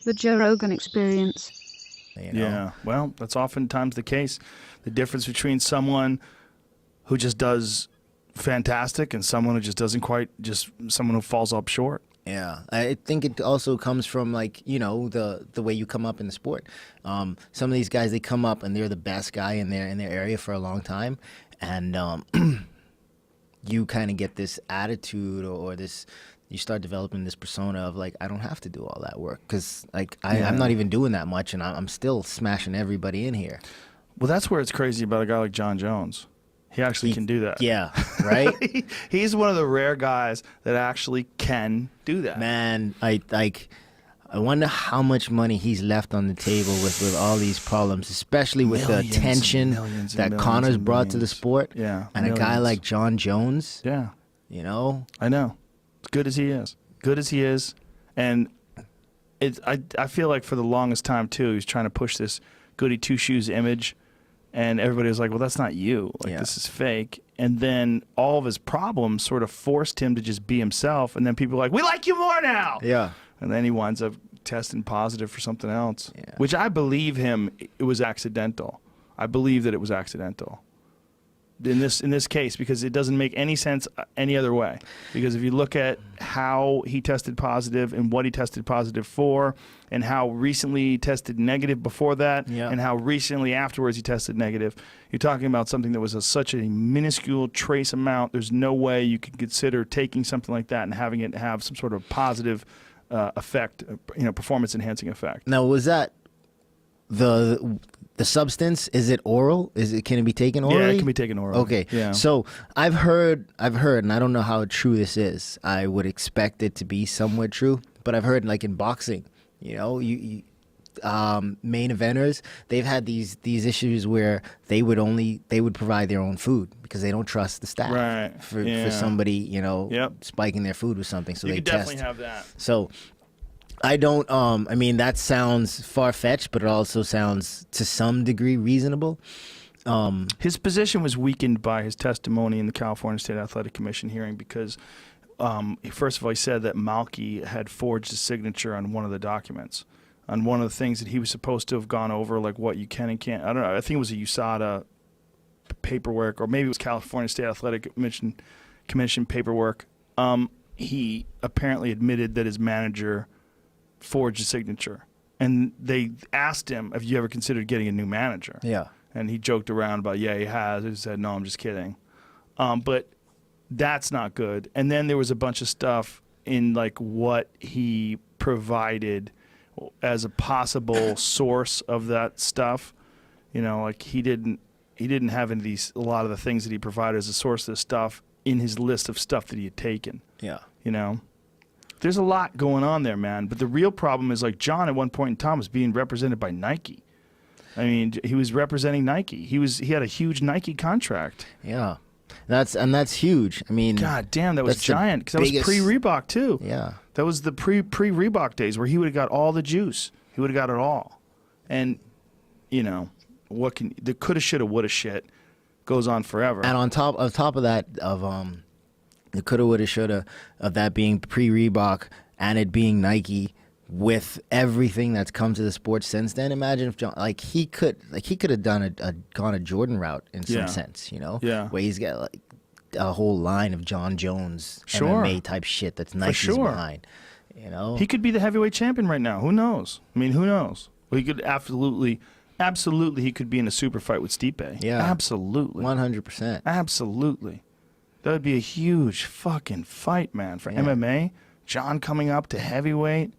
the Joe Rogan experience. You know? Yeah, well, that's oftentimes the case. The difference between someone who just does fantastic and someone who just doesn't quite, just someone who falls up short. Yeah, I think it also comes from, like, you know, the way you come up in the sport. Some of these guys, they come up and they're the best guy in their area for a long time, and you kind of get this attitude or this. You start developing this persona of, like, I don't have to do all that work because, like, I'm not even doing that much, and I'm still smashing everybody in here. Well, that's where it's crazy about a guy like John Jones. He actually can do that. Yeah, right? He's one of the rare guys that actually can do that. Man, I wonder how much money he's left on the table with all these problems, especially with the attention that Connor's brought to the sport. Yeah. And a guy like John Jones. Yeah. You know? I know. As good as he is. Good as he is. And I feel like for the longest time, too, he was trying to push this goody two-shoes image. And everybody was like, well, that's not you. Like, this is fake. And then all of his problems sort of forced him to just be himself. And then people were like, we like you more now. Yeah. And then he winds up testing positive for something else, which I believe it was accidental. I believe that it was accidental in this case, because it doesn't make any sense any other way. Because if you look at how he tested positive and what he tested positive for, and how recently he tested negative before that, and how recently afterwards he tested negative, you're talking about something that was such a minuscule trace amount. There's no way you could consider taking something like that and having it have some sort of positive effect, performance enhancing effect. Now, was that the substance? Is it oral? Can it be taken orally? Yeah, it can be taken orally. Okay. Yeah. So I've heard, and I don't know how true this is. I would expect it to be somewhat true, but I've heard, like, in boxing, you main eventers, they've had these issues where they would provide their own food because they don't trust the staff for somebody, spiking their food with something. So you they could test. definitely have that. So I don't, I mean, that sounds far-fetched, but it also sounds to some degree reasonable. His position was weakened by his testimony in the California State Athletic Commission hearing because, first of all, he said that Malky had forged his signature on one of the documents, on one of the things that he was supposed to have gone over, like what you can and can't. I don't know. I think it was a USADA paperwork, or maybe it was California State Athletic Commission paperwork. He apparently admitted that his manager forged a signature, and they asked him, have you ever considered getting a new manager? Yeah. And he joked around about, he has. He said, no, I'm just kidding. But that's not good. And then there was a bunch of stuff in, like, what he provided as a possible source of that stuff. Like, he didn't have a lot of the things that he provided as a source of this stuff in his list of stuff that he had taken. Yeah. There's a lot going on there, man. But the real problem is, like, John at one point in time was being represented by Nike. I mean, he was representing Nike. He had a huge Nike contract. Yeah. That's huge. I mean, God damn, that was giant, because that was pre-Reebok too. Yeah. That was the pre-Reebok days where he would have got all the juice. He would have got it all. And, the coulda, shoulda, woulda shit goes on forever. And on top of that, the coulda, woulda, shoulda of that being pre-Reebok and it being Nike, with everything that's come to the sport since then, imagine if John, he could have gone a Jordan route in some sense, where he's got, like, a whole line of John Jones MMA type shit that's Nike's behind. He could be the heavyweight champion right now. Who knows? I mean, who knows? Well, he could absolutely, he could be in a super fight with Stipe. Yeah, absolutely, 100%. Absolutely, that would be a huge fucking fight, man, for MMA. John coming up to heavyweight.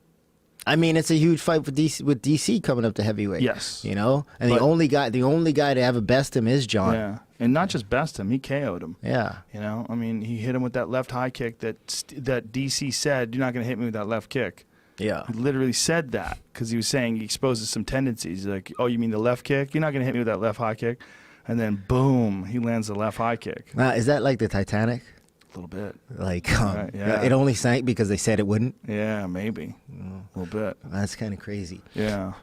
I mean, it's a huge fight with DC coming up to heavyweight. Yes. And the only guy to ever best him is John. Yeah. And not just best him, he KO'd him. Yeah. I mean, he hit him with that left high kick that DC said, you're not going to hit me with that left kick. Yeah. He literally said that because he was saying he exposes some tendencies. He's like, oh, you mean the left kick? You're not going to hit me with that left high kick. And then, boom, he lands the left high kick. Is that like the Titanic? A little bit. Like, it only sank because they said it wouldn't? Yeah, maybe. A little bit. That's kind of crazy. Yeah.